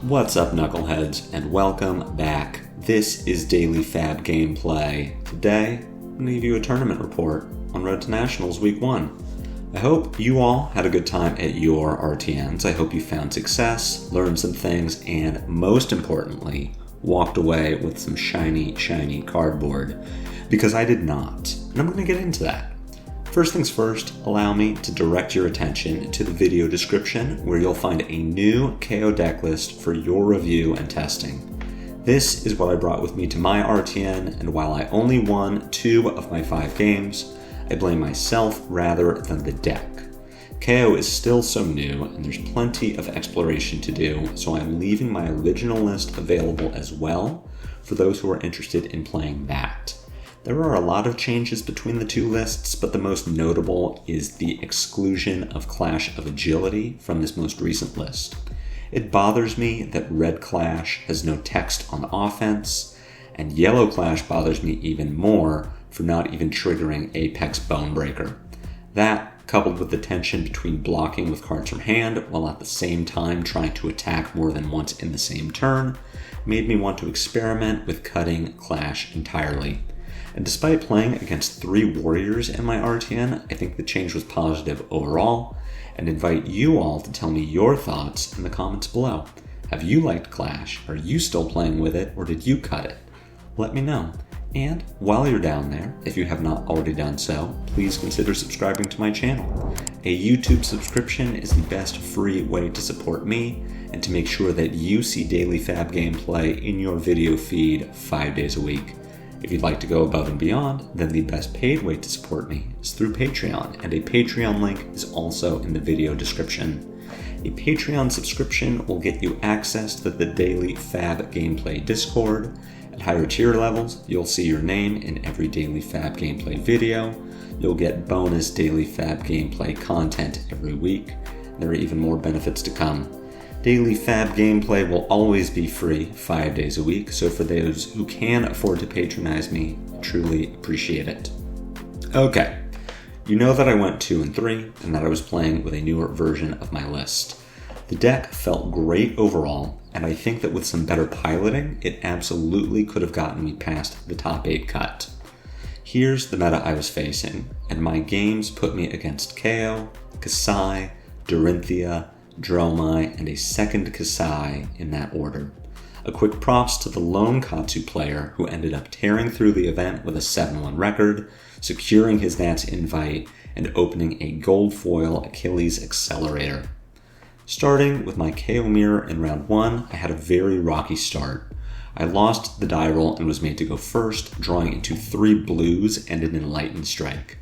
What's up, knuckleheads, and welcome back. This is Daily Fab Gameplay. Today, I'm going to give you a tournament report on Road to Nationals Week 1. I hope you all had a good time at your RTNs. I hope you found success, learned some things, and most importantly, walked away with some shiny cardboard. Because I did not, and I'm going to get into that. First things first, allow me to direct your attention to the video description where you'll find a new Kayo deck list for your review and testing. This is what I brought with me to my RTN, and while I only won 2 of my 5 games, I blame myself rather than the deck. Kayo is still so new, and there's plenty of exploration to do, so I'm leaving my original list available as well for those who are interested in playing that. There are a lot of changes between the two lists, but the most notable is the exclusion of Clash of Agility from this most recent list. It bothers me that Red Clash has no text on offense, and Yellow Clash bothers me even more for not even triggering Apex Bonebreaker. That, coupled with the tension between blocking with cards from hand while at the same time trying to attack more than once in the same turn, made me want to experiment with cutting Clash entirely. And despite playing against 3 warriors in my RTN, I think the change was positive overall, and invite you all to tell me your thoughts in the comments below. Have you liked Clash? Are you still playing with it, or did you cut it? Let me know. And while you're down there, if you have not already done so, please consider subscribing to my channel. A YouTube subscription is the best free way to support me and to make sure that you see daily Fab gameplay in your video feed 5 days a week. If you'd like to go above and beyond, then the best paid way to support me is through Patreon, and a Patreon link is also in the video description. A Patreon subscription will get you access to the daily Fab Gameplay Discord. At higher tier levels, you'll see your name in every daily Fab Gameplay video. You'll get bonus daily Fab Gameplay content every week. There are even more benefits to come. Daily Fab Gameplay will always be free 5 days a week, so for those who can afford to patronize me, I truly appreciate it. Okay, you know that I went 2 and 3, and that I was playing with a newer version of my list. The deck felt great overall, and I think that with some better piloting, it absolutely could have gotten me past the top 8 cut. Here's the meta I was facing, and my games put me against Kayo, Kasai, Dorinthia, Dromai, and a second Kasai in that order. A quick props to the lone Katsu player who ended up tearing through the event with a 7-1 record, securing his Nats invite, and opening a gold foil Achilles accelerator. Starting with my Kayo mirror in round 1, I had a very rocky start. I lost the die roll and was made to go first, drawing into 3 blues and an enlightened strike.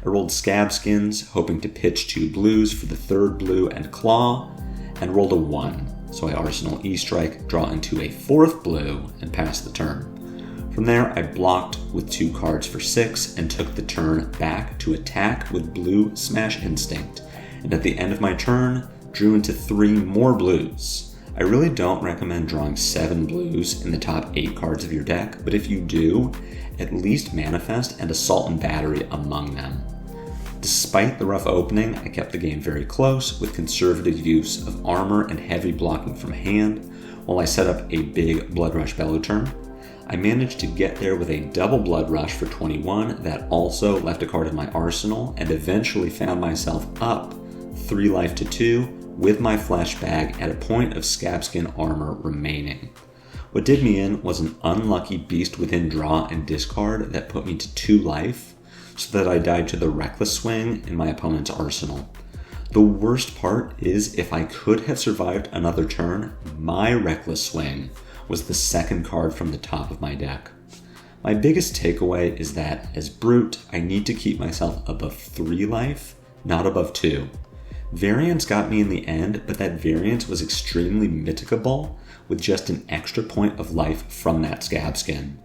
I rolled Scab Skins, hoping to pitch 2 blues for the 3rd blue and claw, and rolled a 1, so I Arsenal E-Strike, draw into a 4th blue, and pass the turn. From there, I blocked with 2 cards for 6, and took the turn back to attack with blue Smash Instinct, and at the end of my turn, drew into 3 more blues. I really don't recommend drawing 7 blues in the top 8 cards of your deck, but if you do, at least Manifest and Assault and Battery among them. Despite the rough opening, I kept the game very close with conservative use of armor and heavy blocking from hand while I set up a big Blood Rush Bellow turn. I managed to get there with a double Blood Rush for 21 that also left a card in my arsenal, and eventually found myself up 3 life to 2 with my flesh bag at a point of Scabskin armor remaining. What did me in was an unlucky Beast Within draw and discard that put me to 2 life, so that I died to the Reckless Swing in my opponent's arsenal. The worst part is if I could have survived another turn, my Reckless Swing was the 2nd card from the top of my deck. My biggest takeaway is that, as Brute, I need to keep myself above 3 life, not above 2. Variance got me in the end, but that variance was extremely mitigable with just an extra point of life from that Scab Skin.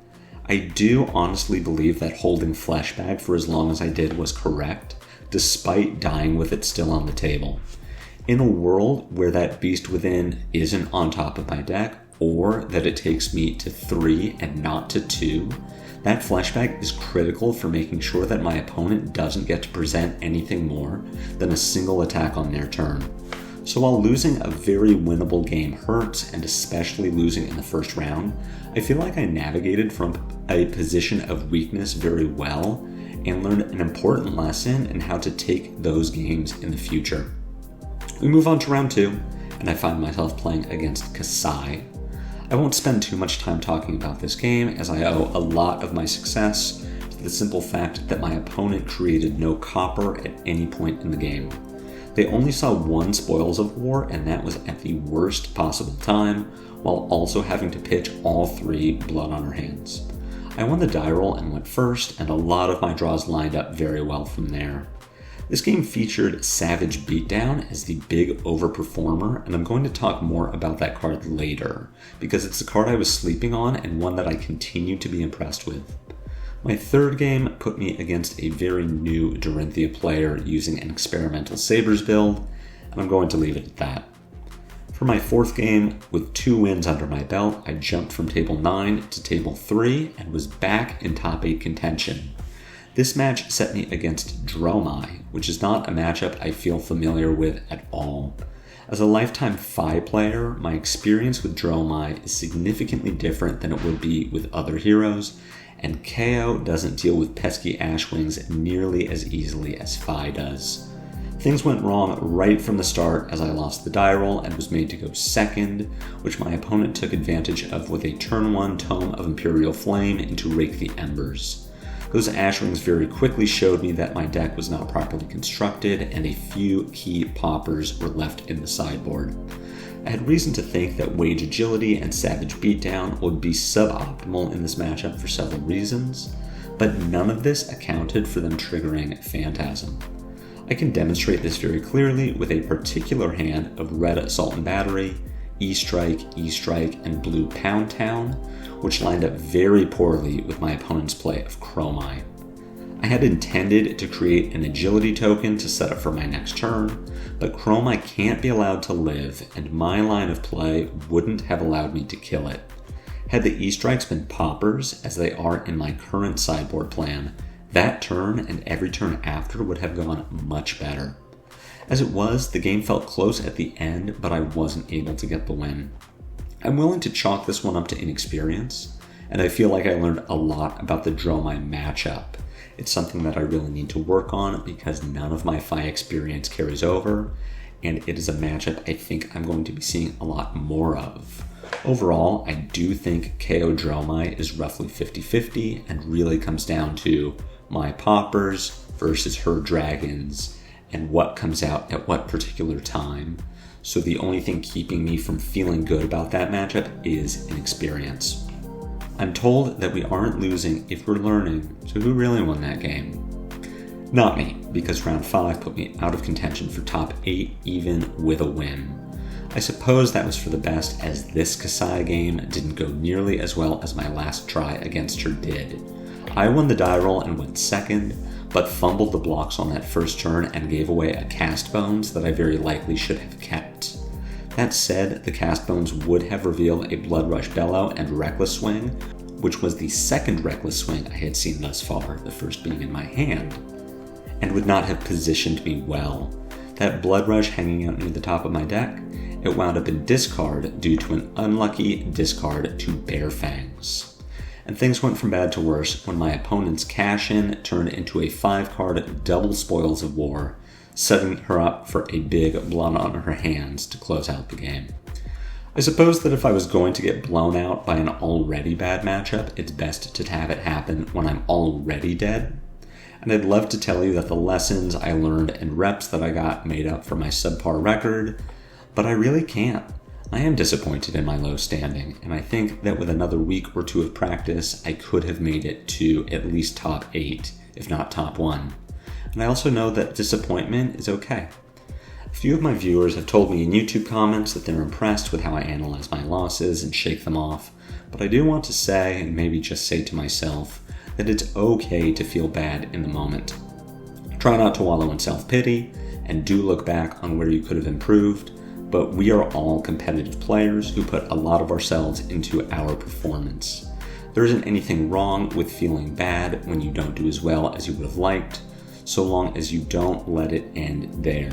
I do honestly believe that holding Fleshbag for as long as I did was correct, despite dying with it still on the table. In a world where that Beast Within isn't on top of my deck, or that it takes me to 3 and not to 2, that Fleshbag is critical for making sure that my opponent doesn't get to present anything more than a single attack on their turn. So while losing a very winnable game hurts, and especially losing in the first round, I feel like I navigated from a position of weakness very well and learned an important lesson in how to take those games in the future. We move on to round 2, and I find myself playing against Kayo. I won't spend too much time talking about this game, as I owe a lot of my success to the simple fact that my opponent created no copper at any point in the game. They only saw 1 Spoils of War, and that was at the worst possible time, while also having to pitch all 3 Blood on Her Hands. I won the die roll and went first, and a lot of my draws lined up very well from there. This game featured Savage Beatdown as the big overperformer, and I'm going to talk more about that card later, because it's a card I was sleeping on and one that I continue to be impressed with. My third game put me against a very new Dorinthia player using an experimental Sabres build, and I'm going to leave it at that. For my fourth game, with 2 wins under my belt, I jumped from table 9 to table 3 and was back in top 8 contention. This match set me against Dromai, which is not a matchup I feel familiar with at all. As a lifetime Phi player, my experience with Dromai is significantly different than it would be with other heroes, and Kayo doesn't deal with pesky Ashwings nearly as easily as Phi does. Things went wrong right from the start as I lost the die roll and was made to go second, which my opponent took advantage of with a turn 1 Tome of Imperial Flame into Rake the Embers. Those Ashwings very quickly showed me that my deck was not properly constructed, and a few key poppers were left in the sideboard. I had reason to think that Wage Agility and Savage Beatdown would be suboptimal in this matchup for several reasons, but none of this accounted for them triggering Phantasm. I can demonstrate this very clearly with a particular hand of Red Assault and Battery, E-Strike, and Blue Pound Town, which lined up very poorly with my opponent's play of Chromai. I had intended to create an agility token to set up for my next turn, but Chromai can't be allowed to live, and my line of play wouldn't have allowed me to kill it. Had the E-Strikes been poppers, as they are in my current sideboard plan, that turn and every turn after would have gone much better. As it was, the game felt close at the end, but I wasn't able to get the win. I'm willing to chalk this one up to inexperience, and I feel like I learned a lot about the Dromai matchup. It's something that I really need to work on because none of my Phi experience carries over, and it is a matchup I think I'm going to be seeing a lot more of. Overall, I do think Kayo Dromai is roughly 50-50 and really comes down to my poppers versus her dragons and what comes out at what particular time. So the only thing keeping me from feeling good about that matchup is inexperience. I'm told that we aren't losing if we're learning, so who really won that game? Not me, because round 5 put me out of contention for top 8 even with a win. I suppose that was for the best, as this Kayo game didn't go nearly as well as my last try against her did. I won the die roll and went second, but fumbled the blocks on that first turn and gave away a Cast Bones that I very likely should have kept. That said, the Cast Bones would have revealed a Blood Rush Bellow and Reckless Swing, which was the second Reckless Swing I had seen thus far, the first being in my hand, and would not have positioned me well. That Blood Rush hanging out near the top of my deck, it wound up in discard due to an unlucky discard to Bare Fangs. And things went from bad to worse when my opponent's cash-in turned into a 5-card double Spoils of War, setting her up for a big Blood on Her Hands to close out the game. I suppose that if I was going to get blown out by an already bad matchup, it's best to have it happen when I'm already dead. And I'd love to tell you that the lessons I learned and reps that I got made up for my subpar record, but I really can't. I am disappointed in my low standing, and I think that with another week or 2 of practice, I could have made it to at least top 8, if not top 1. And I also know that disappointment is okay. A few of my viewers have told me in YouTube comments that they're impressed with how I analyze my losses and shake them off, but I do want to say, and maybe just say to myself, that it's okay to feel bad in the moment. Try not to wallow in self-pity, and do look back on where you could have improved, but we are all competitive players who put a lot of ourselves into our performance. There isn't anything wrong with feeling bad when you don't do as well as you would have liked, so long as you don't let it end there.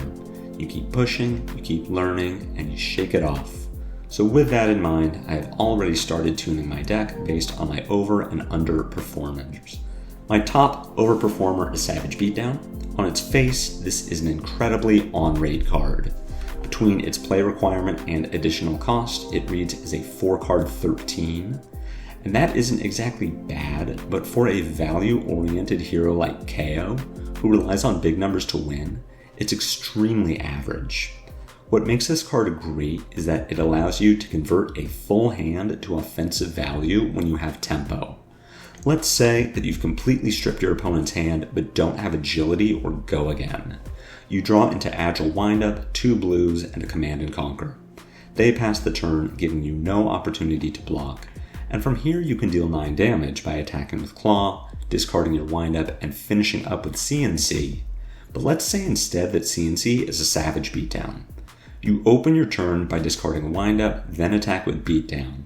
you keep pushing, you keep learning, and you shake it off. So with that in mind, I have already started tuning my deck based on my over and under performers. My top overperformer is Savage Beatdown. On its face, this is an incredibly on-raid card. Between its play requirement and additional cost, it reads as a 4-card 13. And that isn't exactly bad, but for a value-oriented hero like Kayo, who relies on big numbers to win, it's extremely average. What makes this card great is that it allows you to convert a full hand to offensive value when you have tempo. Let's say that you've completely stripped your opponent's hand but don't have agility or go again. You draw into agile windup, 2 blues, and a command and conquer. They pass the turn, giving you no opportunity to block, and from here you can deal 9 damage by attacking with claw, discarding your windup, and finishing up with CNC. But let's say instead that CNC is a Savage Beatdown. You open your turn by discarding windup, then attack with beatdown.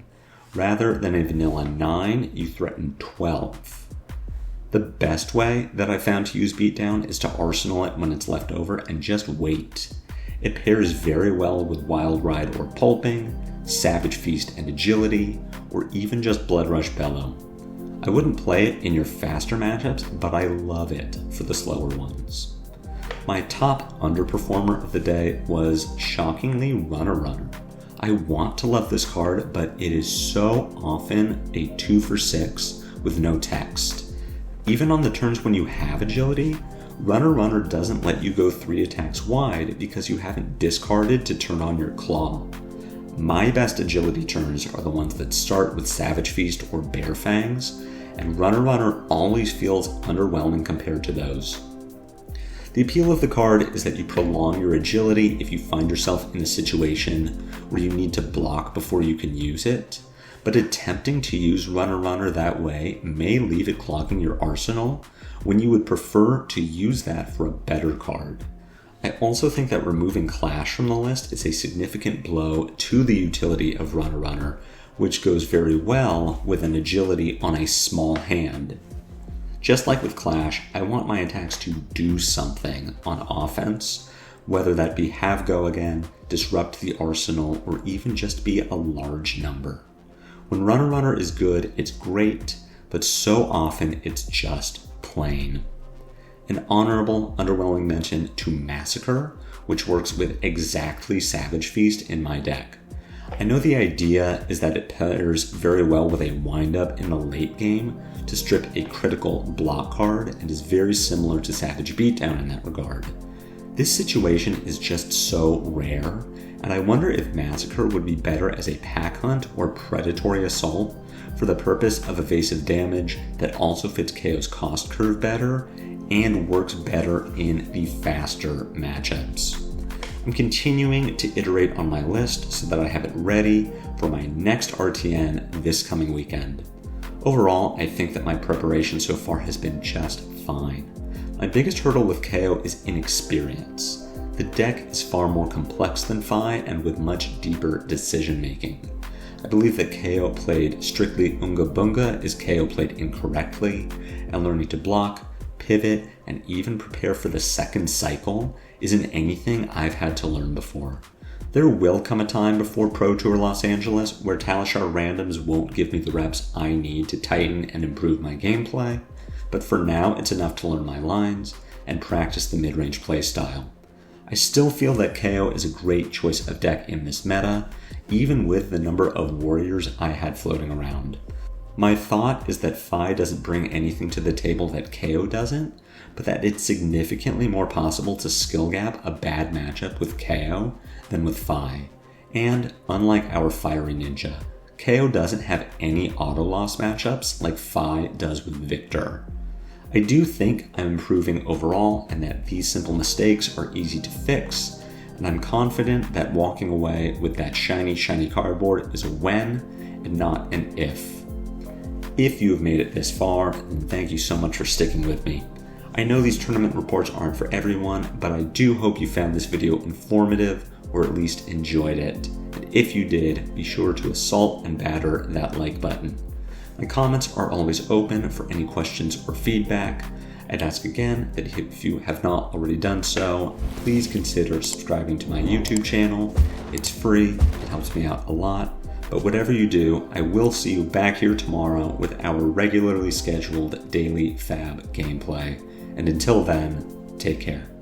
Rather than a vanilla 9, you threaten 12. The best way that I found to use beatdown is to arsenal it when it's left over and just wait. It pairs very well with Wild Ride or Pulping, Savage Feast and Agility, or even just Blood Rush Bellow. I wouldn't play it in your faster matchups, but I love it for the slower ones. My top underperformer of the day was shockingly Runner. I want to love this card, but it is so often a 2 for 6 with no text. Even on the turns when you have agility, Runner doesn't let you go 3 attacks wide because you haven't discarded to turn on your claw. My best agility turns are the ones that start with Savage Feast or Bare Fangs, and Runner always feels underwhelming compared to those. The appeal of the card is that you prolong your agility if you find yourself in a situation where you need to block before you can use it, but attempting to use Runner that way may leave it clogging your arsenal when you would prefer to use that for a better card. I also think that removing Clash from the list is a significant blow to the utility of Runner, which goes very well with an agility on a small hand. Just like with Clash, I want my attacks to do something on offense, whether that be have go again, disrupt the arsenal, or even just be a large number. When Runner is good, it's great, but so often it's just plain. An honorable, underwhelming mention to Massacre, which works with exactly Savage Feast in my deck. I know the idea is that it pairs very well with a windup in the late game to strip a critical block card and is very similar to Savage Beatdown in that regard. This situation is just so rare, and I wonder if Massacre would be better as a pack hunt or predatory assault for the purpose of evasive damage that also fits Kayo's cost curve better and works better in the faster matchups. I'm continuing to iterate on my list so that I have it ready for my next RTN this coming weekend. Overall, I think that my preparation so far has been just fine. My biggest hurdle with Kayo is inexperience. The deck is far more complex than Fi and with much deeper decision making. I believe that Kayo played strictly Unga Bunga is Kayo played incorrectly, and learning to block, pivot, and even prepare for the second cycle isn't anything I've had to learn before. There will come a time before Pro Tour Los Angeles where Talishar randoms won't give me the reps I need to tighten and improve my gameplay, but for now it's enough to learn my lines and practice the mid-range playstyle. I still feel that Kayo is a great choice of deck in this meta, even with the number of warriors I had floating around. My thought is that Fi doesn't bring anything to the table that Kayo doesn't, but that it's significantly more possible to skill gap a bad matchup with Kayo than with Fi. And unlike our Fiery Ninja, Kayo doesn't have any auto loss matchups like Fi does with Victor. I do think I'm improving overall and that these simple mistakes are easy to fix, and I'm confident that walking away with that shiny cardboard is a when and not an if. If you have made it this far, then thank you so much for sticking with me. I know these tournament reports aren't for everyone, but I do hope you found this video informative or at least enjoyed it. And if you did, be sure to assault and batter that like button. My comments are always open for any questions or feedback, I'd ask again that if you have not already done so, please consider subscribing to my YouTube channel. It's free, it helps me out a lot. But whatever you do, I will see you back here tomorrow with our regularly scheduled daily Fab gameplay. And until then, take care.